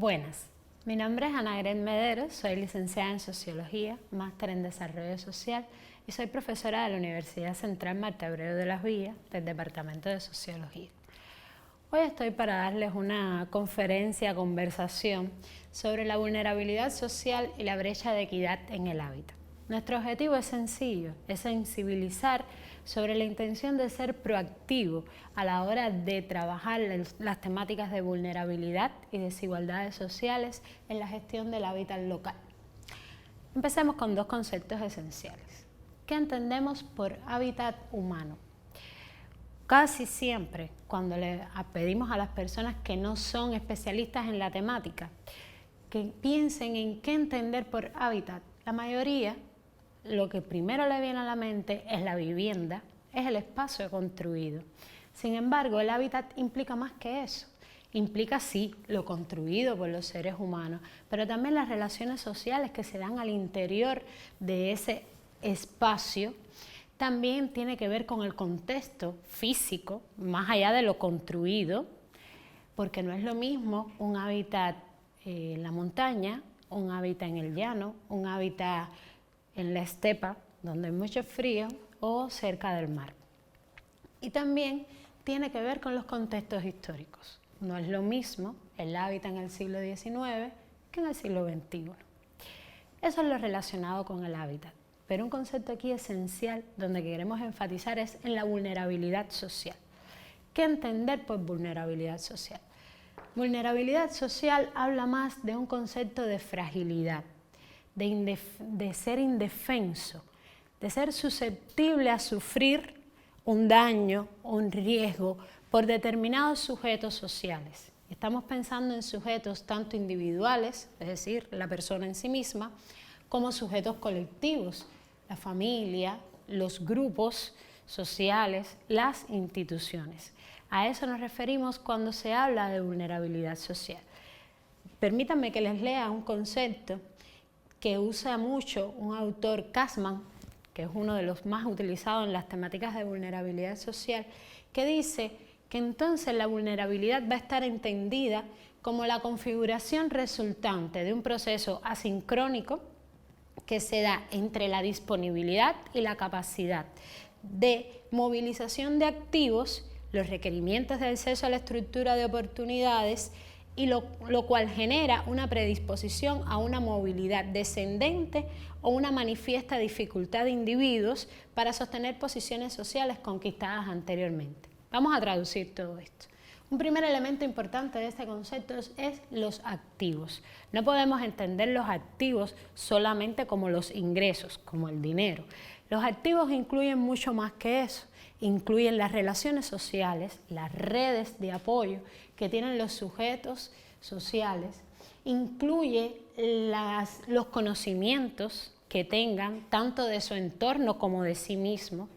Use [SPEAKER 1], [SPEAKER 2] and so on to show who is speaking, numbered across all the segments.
[SPEAKER 1] Buenas, mi nombre es Ana Gret Mederos, soy licenciada en Sociología, máster en Desarrollo Social y soy profesora de la Universidad Central Marta Abreu de las Villas del Departamento de Sociología. Hoy estoy para darles una conversación sobre la vulnerabilidad social y la brecha de equidad en el hábitat. Nuestro objetivo es sencillo, es sensibilizar sobre la intención de ser proactivo a la hora de trabajar las temáticas de vulnerabilidad y desigualdades sociales en la gestión del hábitat local. Empecemos con dos conceptos esenciales. ¿Qué entendemos por hábitat humano? Casi siempre, cuando le pedimos a las personas que no son especialistas en la temática, que piensen en qué entender por hábitat, la mayoría lo que primero le viene a la mente es la vivienda, es el espacio construido. Sin embargo, el hábitat implica más que eso. Implica sí lo construido por los seres humanos, pero también las relaciones sociales que se dan al interior de ese espacio. También tiene que ver con el contexto físico, más allá de lo construido, porque no es lo mismo un hábitat en la montaña, un hábitat en el llano, un hábitat en la estepa, donde hay mucho frío, o cerca del mar. Y también tiene que ver con los contextos históricos. No es lo mismo el hábitat en el siglo XIX que en el siglo XXI. Eso es lo relacionado con el hábitat. Pero un concepto aquí esencial donde queremos enfatizar es en la vulnerabilidad social. ¿Qué entender por vulnerabilidad social? Vulnerabilidad social habla más de un concepto de fragilidad, de ser indefenso, de ser susceptible a sufrir un daño o un riesgo por determinados sujetos sociales. Estamos pensando en sujetos tanto individuales, es decir, la persona en sí misma, como sujetos colectivos, la familia, los grupos sociales, las instituciones. A eso nos referimos cuando se habla de vulnerabilidad social. Permítanme que les lea un concepto que usa mucho un autor, Kasman, que es uno de los más utilizados en las temáticas de vulnerabilidad social, que dice que entonces la vulnerabilidad va a estar entendida como la configuración resultante de un proceso asincrónico que se da entre la disponibilidad y la capacidad de movilización de activos, los requerimientos de acceso a la estructura de oportunidades, y lo cual genera una predisposición a una movilidad descendente o una manifiesta dificultad de individuos para sostener posiciones sociales conquistadas anteriormente. Vamos a traducir todo esto. Un primer elemento importante de este concepto es los activos. No podemos entender los activos solamente como los ingresos, como el dinero. Los activos incluyen mucho más que eso. Incluyen las relaciones sociales, las redes de apoyo que tienen los sujetos sociales, incluye los conocimientos que tengan tanto de su entorno como de sí mismos,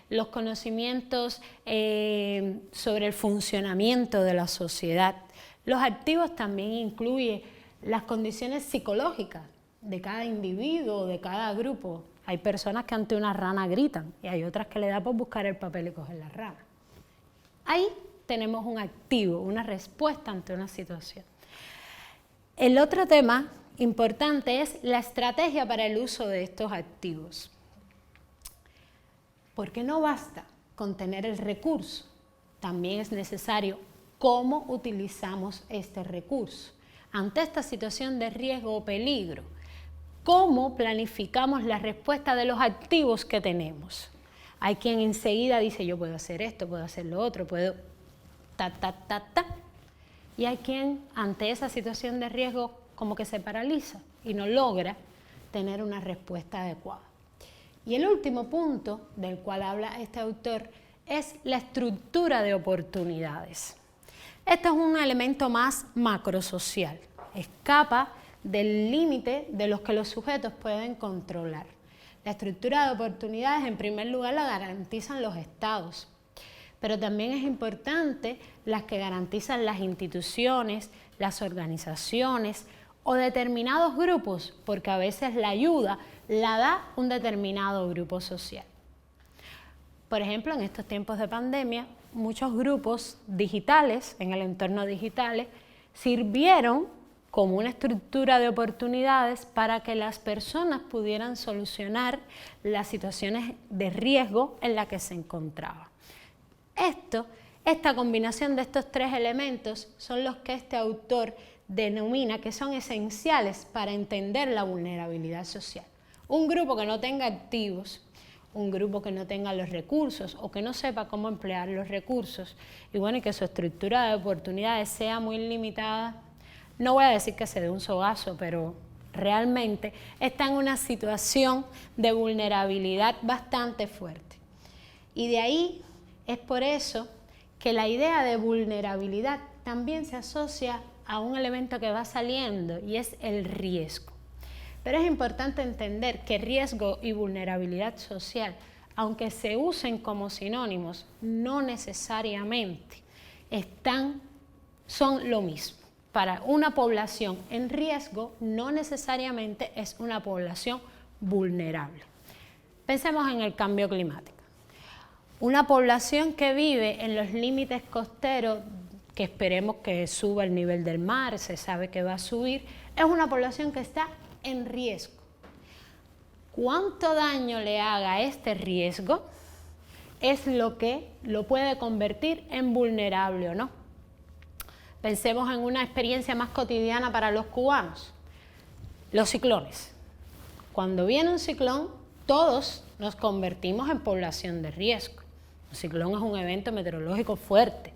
[SPEAKER 1] los conocimientos sobre el funcionamiento de la sociedad. Los activos también incluyen las condiciones psicológicas de cada individuo, de cada grupo. Hay personas que ante una rana gritan y hay otras que le da por buscar el papel y coger la rana. Ahí tenemos un activo, una respuesta ante una situación. El otro tema importante es la estrategia para el uso de estos activos. Porque no basta con tener el recurso, también es necesario cómo utilizamos este recurso. Ante esta situación de riesgo o peligro, ¿cómo planificamos la respuesta de los activos que tenemos? Hay quien enseguida dice, yo puedo hacer esto, puedo hacer lo otro, puedo Y hay quien ante esa situación de riesgo como que se paraliza y no logra tener una respuesta adecuada. Y el último punto del cual habla este autor es la estructura de oportunidades. Este es un elemento más macrosocial, escapa del límite de los que los sujetos pueden controlar. La estructura de oportunidades, en primer lugar, la garantizan los estados, pero también es importante las que garantizan las instituciones, las organizaciones o determinados grupos, porque a veces la ayuda la da un determinado grupo social. Por ejemplo, en estos tiempos de pandemia, muchos grupos digitales, en el entorno digital, sirvieron como una estructura de oportunidades para que las personas pudieran solucionar las situaciones de riesgo en las que se encontraban. Esta combinación de estos tres elementos son los que este autor denomina que son esenciales para entender la vulnerabilidad social. Un grupo que no tenga activos, un grupo que no tenga los recursos o que no sepa cómo emplear los recursos y bueno, y que su estructura de oportunidades sea muy limitada, no voy a decir que se dé un sogazo, pero realmente está en una situación de vulnerabilidad bastante fuerte. Y de ahí es por eso que la idea de vulnerabilidad también se asocia a un elemento que va saliendo y es el riesgo. Pero es importante entender que riesgo y vulnerabilidad social, aunque se usen como sinónimos, no necesariamente son lo mismo. Para una población en riesgo no necesariamente es una población vulnerable. Pensemos en el cambio climático. Una población que vive en los límites costeros, que esperemos que suba el nivel del mar, se sabe que va a subir, es una población que está en riesgo. ¿Cuánto daño le haga este riesgo? Es lo que lo puede convertir en vulnerable o no. Pensemos en una experiencia más cotidiana para los cubanos, los ciclones. Cuando viene un ciclón, todos nos convertimos en población de riesgo. Un ciclón es un evento meteorológico fuerte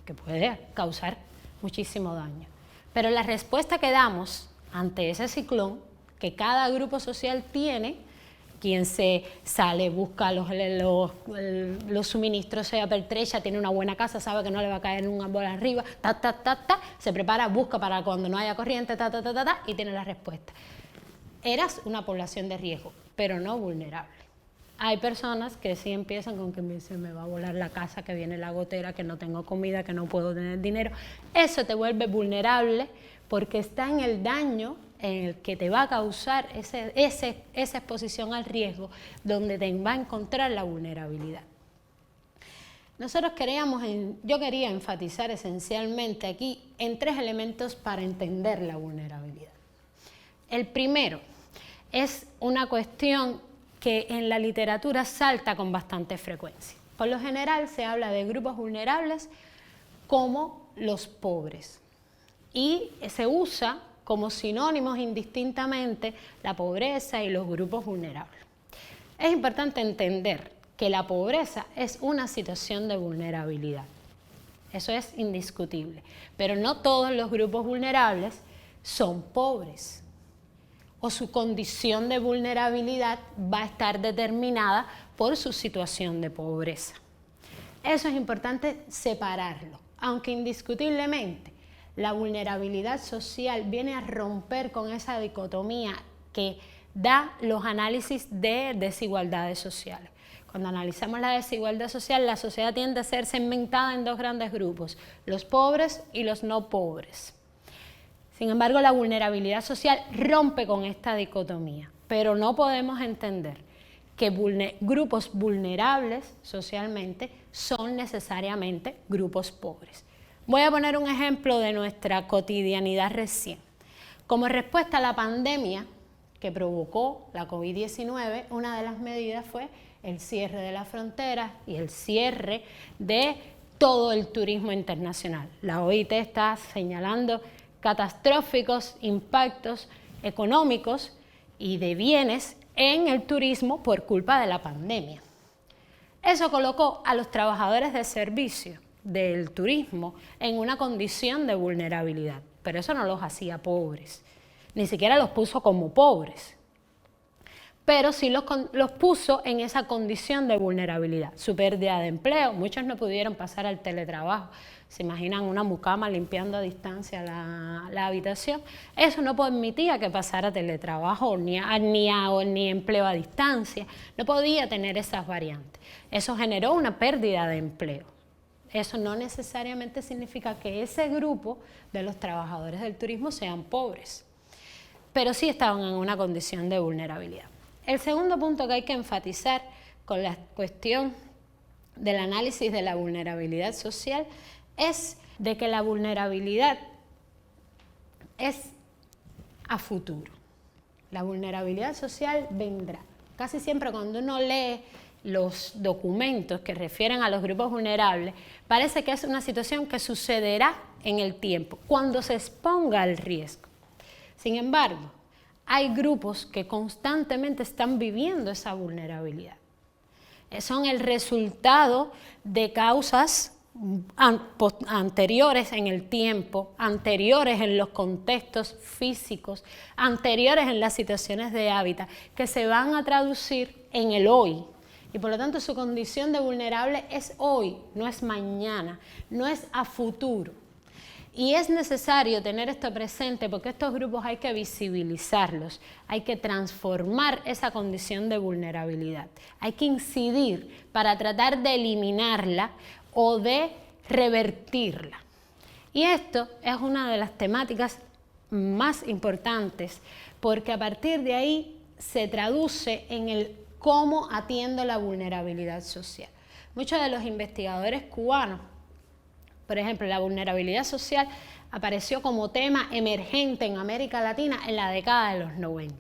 [SPEAKER 1] que puede causar muchísimo daño. Pero la respuesta que damos ante ese ciclón, que cada grupo social tiene, quien se sale, busca los suministros, se apertrecha, tiene una buena casa, sabe que no le va a caer un árbol arriba, se prepara, busca para cuando no haya corriente, y tiene la respuesta. Eras una población de riesgo, pero no vulnerable. Hay personas que sí empiezan con que se me va a volar la casa, que viene la gotera, que no tengo comida, que no puedo tener dinero. Eso te vuelve vulnerable porque está en el daño en el que te va a causar esa exposición al riesgo, donde te va a encontrar la vulnerabilidad. Yo quería enfatizar esencialmente aquí en tres elementos para entender la vulnerabilidad. El primero es una cuestión que en la literatura salta con bastante frecuencia. Por lo general se habla de grupos vulnerables como los pobres y se usa como sinónimos indistintamente la pobreza y los grupos vulnerables. Es importante entender que la pobreza es una situación de vulnerabilidad. Eso es indiscutible. Pero no todos los grupos vulnerables son pobres, o su condición de vulnerabilidad va a estar determinada por su situación de pobreza. Eso es importante separarlo, aunque indiscutiblemente la vulnerabilidad social viene a romper con esa dicotomía que da los análisis de desigualdades sociales. Cuando analizamos la desigualdad social, la sociedad tiende a ser segmentada en dos grandes grupos, los pobres y los no pobres. Sin embargo, la vulnerabilidad social rompe con esta dicotomía, pero no podemos entender que grupos vulnerables socialmente son necesariamente grupos pobres. Voy a poner un ejemplo de nuestra cotidianidad recién. Como respuesta a la pandemia que provocó la COVID-19, una de las medidas fue el cierre de las fronteras y el cierre de todo el turismo internacional. La OIT está señalando catastróficos impactos económicos y de bienes en el turismo por culpa de la pandemia. Eso colocó a los trabajadores de servicio del turismo en una condición de vulnerabilidad, pero eso no los hacía pobres, ni siquiera los puso como pobres, pero sí los puso en esa condición de vulnerabilidad. Su pérdida de empleo, muchos no pudieron pasar al teletrabajo. ¿Se imaginan una mucama limpiando a distancia la habitación? Eso no permitía que pasara teletrabajo ni empleo a distancia. No podía tener esas variantes. Eso generó una pérdida de empleo. Eso no necesariamente significa que ese grupo de los trabajadores del turismo sean pobres, pero sí estaban en una condición de vulnerabilidad. El segundo punto que hay que enfatizar con la cuestión del análisis de la vulnerabilidad social es de que la vulnerabilidad es a futuro. La vulnerabilidad social vendrá. Casi siempre cuando uno lee los documentos que refieren a los grupos vulnerables, parece que es una situación que sucederá en el tiempo, cuando se exponga al riesgo. Sin embargo, hay grupos que constantemente están viviendo esa vulnerabilidad. Son el resultado de causas anteriores en el tiempo, anteriores en los contextos físicos, anteriores en las situaciones de hábitat, que se van a traducir en el hoy. Y por lo tanto su condición de vulnerable es hoy, no es mañana, no es a futuro. Y es necesario tener esto presente porque estos grupos hay que visibilizarlos, hay que transformar esa condición de vulnerabilidad, hay que incidir para tratar de eliminarla o de revertirla. Y esto es una de las temáticas más importantes porque a partir de ahí se traduce en el cómo atiendo la vulnerabilidad social. Muchos de los investigadores cubanos, por ejemplo, la vulnerabilidad social apareció como tema emergente en América Latina en la década de los 90.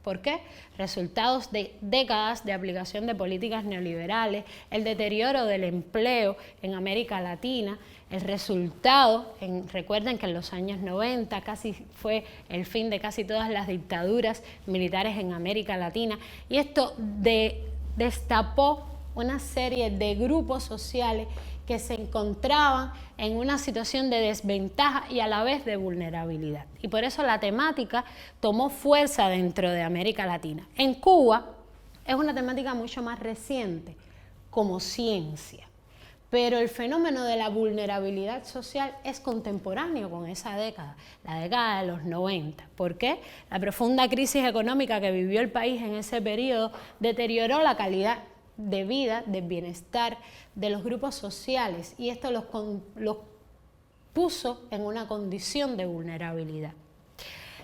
[SPEAKER 1] ¿Por qué? Resultados de décadas de aplicación de políticas neoliberales, el deterioro del empleo en América Latina, el resultado, recuerden que en los años 90 casi fue el fin de casi todas las dictaduras militares en América Latina, y esto destapó una serie de grupos sociales que se encontraban en una situación de desventaja y a la vez de vulnerabilidad. Y por eso la temática tomó fuerza dentro de América Latina. En Cuba es una temática mucho más reciente, como ciencia. Pero el fenómeno de la vulnerabilidad social es contemporáneo con esa década, la década de los 90. ¿Por qué? La profunda crisis económica que vivió el país en ese periodo deterioró la calidad de vida, de bienestar de los grupos sociales y esto los puso en una condición de vulnerabilidad.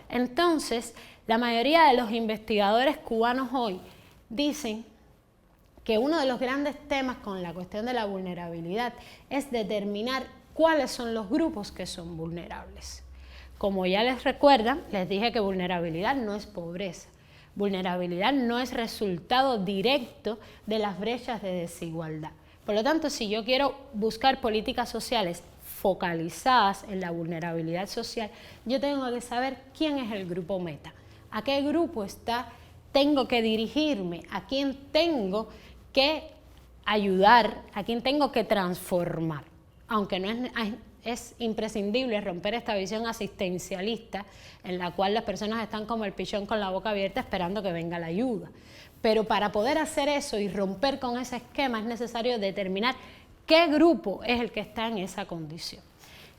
[SPEAKER 1] Entonces, la mayoría de los investigadores cubanos hoy dicen que uno de los grandes temas con la cuestión de la vulnerabilidad es determinar cuáles son los grupos que son vulnerables. Como ya les recuerdan, les dije que vulnerabilidad no es pobreza. Vulnerabilidad no es resultado directo de las brechas de desigualdad. Por lo tanto, si yo quiero buscar políticas sociales focalizadas en la vulnerabilidad social, yo tengo que saber quién es el grupo meta, a qué grupo tengo que dirigirme, a quién tengo que ayudar, a quién tengo que transformar. Aunque no es imprescindible romper esta visión asistencialista en la cual las personas están como el pichón con la boca abierta esperando que venga la ayuda. Pero para poder hacer eso y romper con ese esquema es necesario determinar qué grupo es el que está en esa condición.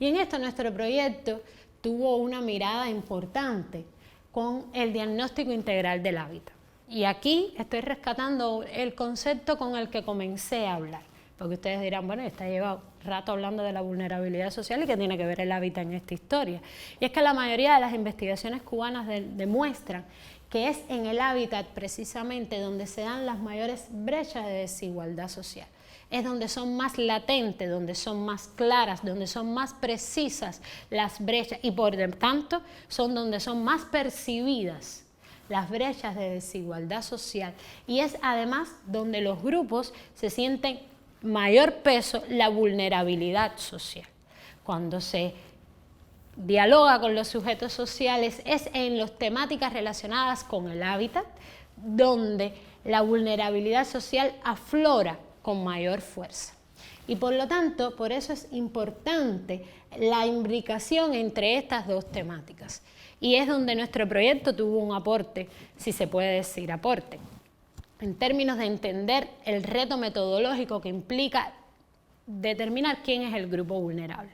[SPEAKER 1] Y en esto nuestro proyecto tuvo una mirada importante con el diagnóstico integral del hábitat. Y aquí estoy rescatando el concepto con el que comencé a hablar. Porque ustedes dirán, bueno, está llevado rato hablando de la vulnerabilidad social y qué tiene que ver el hábitat en esta historia. Y es que la mayoría de las investigaciones cubanas demuestran que es en el hábitat precisamente donde se dan las mayores brechas de desigualdad social. Es donde son más latentes, donde son más claras, donde son más precisas las brechas y por lo tanto son donde son más percibidas las brechas de desigualdad social. Y es además donde los grupos se sienten mayor peso la vulnerabilidad social. Cuando se dialoga con los sujetos sociales es en las temáticas relacionadas con el hábitat donde la vulnerabilidad social aflora con mayor fuerza. Y por lo tanto, por eso es importante la imbricación entre estas dos temáticas. Y es donde nuestro proyecto tuvo un aporte, si se puede decir aporte, en términos de entender el reto metodológico que implica determinar quién es el grupo vulnerable.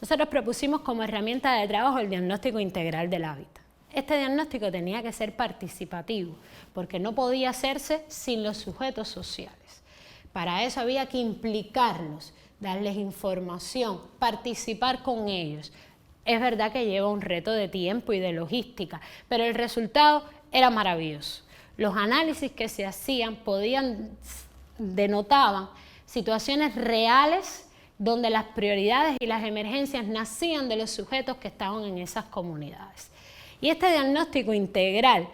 [SPEAKER 1] Nosotros propusimos como herramienta de trabajo el diagnóstico integral del hábitat. Este diagnóstico tenía que ser participativo, porque no podía hacerse sin los sujetos sociales. Para eso había que implicarlos, darles información, participar con ellos. Es verdad que lleva un reto de tiempo y de logística, pero el resultado era maravilloso. Los análisis que se hacían denotaban situaciones reales donde las prioridades y las emergencias nacían de los sujetos que estaban en esas comunidades. Y este diagnóstico integral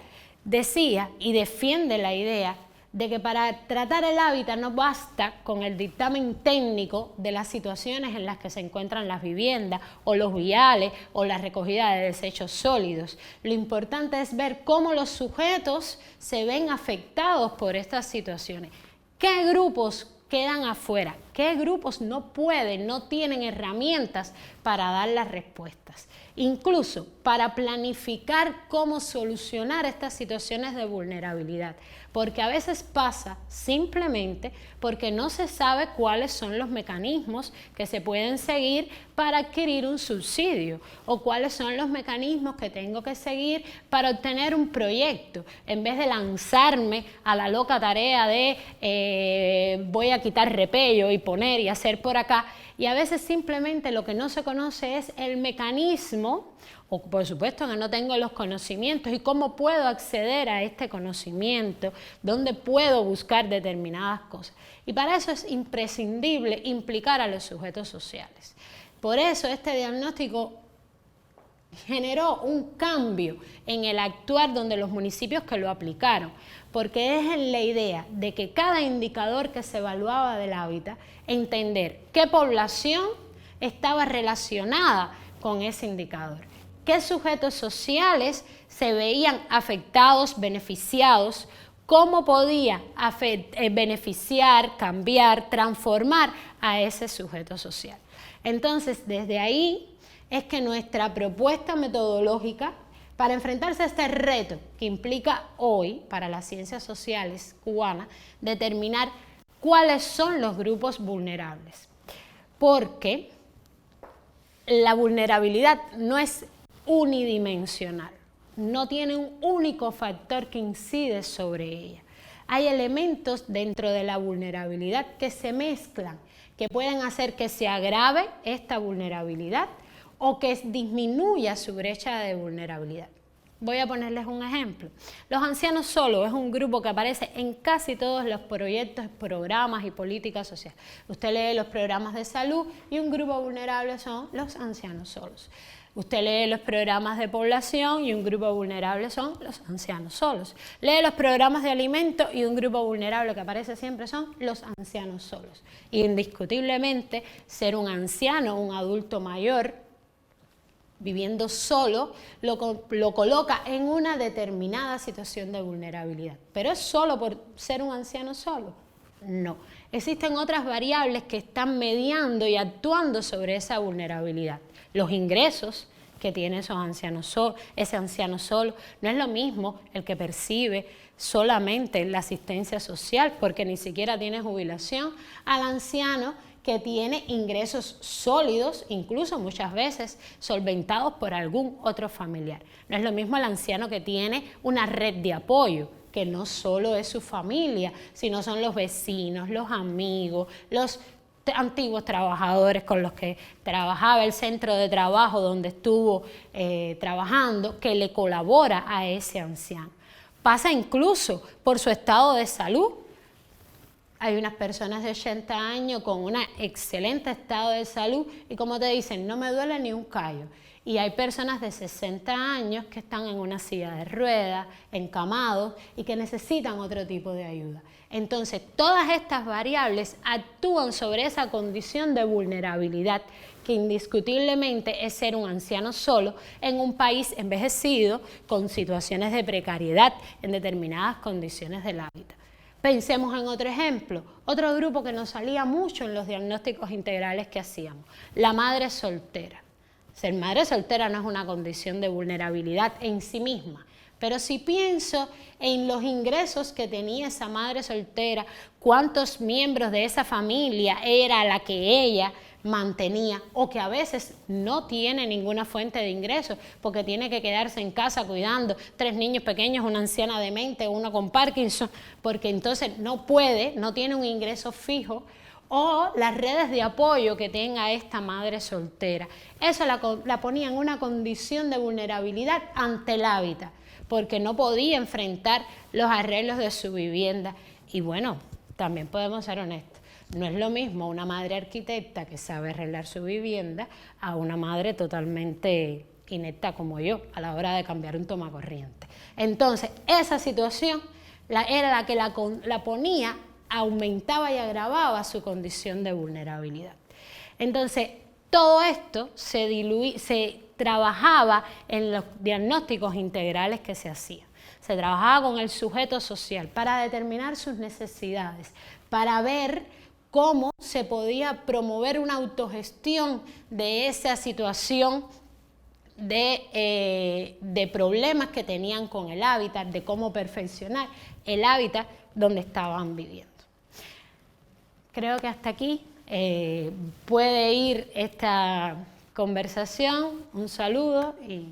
[SPEAKER 1] decía y defiende la idea de que para tratar el hábitat no basta con el dictamen técnico de las situaciones en las que se encuentran las viviendas o los viales o la recogida de desechos sólidos. Lo importante es ver cómo los sujetos se ven afectados por estas situaciones. ¿Qué grupos quedan afuera? ¿Qué grupos no pueden, no tienen herramientas para dar las respuestas? Incluso para planificar cómo solucionar estas situaciones de vulnerabilidad. Porque a veces pasa simplemente porque no se sabe cuáles son los mecanismos que se pueden seguir para adquirir un subsidio o cuáles son los mecanismos que tengo que seguir para obtener un proyecto. En vez de lanzarme a la loca tarea de voy a quitar repello y poner y hacer por acá, y a veces simplemente lo que no se conoce es el mecanismo, o por supuesto que no tengo los conocimientos y cómo puedo acceder a este conocimiento, dónde puedo buscar determinadas cosas. Y para eso es imprescindible implicar a los sujetos sociales. Por eso este diagnóstico generó un cambio en el actuar donde los municipios que lo aplicaron, porque es en la idea de que cada indicador que se evaluaba del hábitat, entender qué población estaba relacionada con ese indicador, qué sujetos sociales se veían afectados, beneficiados, cómo podía beneficiar, cambiar, transformar a ese sujeto social. Entonces, desde ahí es que nuestra propuesta metodológica para enfrentarse a este reto que implica hoy para las ciencias sociales cubanas determinar cuáles son los grupos vulnerables. Porque la vulnerabilidad no es unidimensional, no tiene un único factor que incide sobre ella. Hay elementos dentro de la vulnerabilidad que se mezclan, que pueden hacer que se agrave esta vulnerabilidad o que disminuya su brecha de vulnerabilidad. Voy a ponerles un ejemplo. Los ancianos solos es un grupo que aparece en casi todos los proyectos, programas y políticas sociales. Usted lee los programas de salud y un grupo vulnerable son los ancianos solos. Usted lee los programas de población y un grupo vulnerable son los ancianos solos. Lee los programas de alimentos y un grupo vulnerable que aparece siempre son los ancianos solos. Indiscutiblemente, ser un anciano, un adulto mayor, viviendo solo, lo coloca en una determinada situación de vulnerabilidad. ¿Pero es solo por ser un anciano solo? No. Existen otras variables que están mediando y actuando sobre esa vulnerabilidad. Los ingresos que tiene ese anciano solo no es lo mismo el que percibe solamente la asistencia social porque ni siquiera tiene jubilación al anciano que tiene ingresos sólidos, incluso muchas veces solventados por algún otro familiar. No es lo mismo el anciano que tiene una red de apoyo, que no solo es su familia, sino son los vecinos, los amigos, los antiguos trabajadores con los que trabajaba, el centro de trabajo donde estuvo trabajando, que le colabora a ese anciano. Pasa incluso por su estado de salud. Hay unas personas de 80 años con un excelente estado de salud y como te dicen, no me duele ni un callo. Y hay personas de 60 años que están en una silla de ruedas, encamados y que necesitan otro tipo de ayuda. Entonces, todas estas variables actúan sobre esa condición de vulnerabilidad que indiscutiblemente es ser un anciano solo en un país envejecido con situaciones de precariedad en determinadas condiciones del hábitat. Pensemos en otro ejemplo, otro grupo que nos salía mucho en los diagnósticos integrales que hacíamos, la madre soltera. Ser madre soltera no es una condición de vulnerabilidad en sí misma, pero si pienso en los ingresos que tenía esa madre soltera, cuántos miembros de esa familia era la que ella mantenía o que a veces no tiene ninguna fuente de ingresos porque tiene que quedarse en casa cuidando 3 niños pequeños, una anciana demente, uno con Parkinson, porque entonces no puede, no tiene un ingreso fijo, o las redes de apoyo que tenga esta madre soltera. Eso la ponía en una condición de vulnerabilidad ante el hábitat, porque no podía enfrentar los arreglos de su vivienda. Y bueno, también podemos ser honestos. No es lo mismo una madre arquitecta que sabe arreglar su vivienda a una madre totalmente inepta como yo a la hora de cambiar un tomacorriente. Entonces, esa situación era la que la ponía, aumentaba y agravaba su condición de vulnerabilidad. Entonces, todo esto se trabajaba en los diagnósticos integrales que se hacían. Se trabajaba con el sujeto social para determinar sus necesidades, para ver cómo se podía promover una autogestión de esa situación de problemas que tenían con el hábitat, de cómo perfeccionar el hábitat donde estaban viviendo. Creo que hasta aquí puede ir esta conversación. Un saludo y...